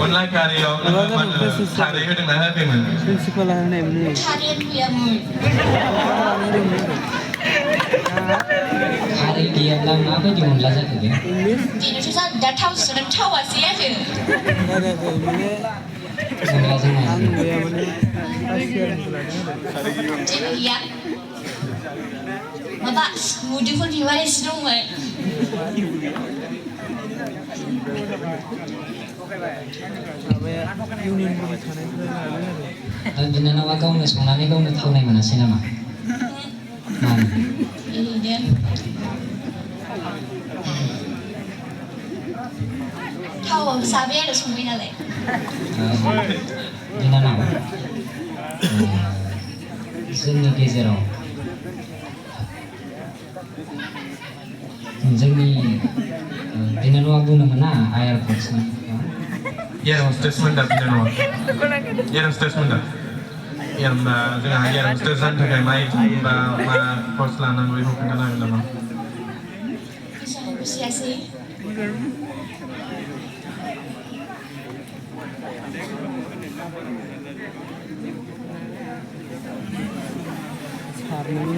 अनला खारैयाव खारै होदोंना होआखैमोन? प्रिन्सिपाला होनायमोन। खारैया गैयामोन। खारै गैयाब्ला माबायदि अनला जाखो बे? बेनोथ' दा थावजों थावासै आरो। अनलाजों आं गैया माने जेबो गैया। माबा मुदुफुल बिबार एसे दंमोन। बिनानावा गावनो संनानै गावनो थावनाय मोनासै नामा? मानो? ओरैनो थावआव जाबाय आरो संबाय नालाय। बिनानाव जोंनि गेजेराव जोंनि बिनानावा बुंनो मोना आयार फर्सनि एयार हस्टेसमोन दा बिनानावा एयार हस्टेसमोन दा होमबा जोंहा एयार हस्टेस जानो थाखाय मा बा मा कर्स लानांगौ बेखौ खोन्थानो हागोन नामा? बुजियासै। सारनो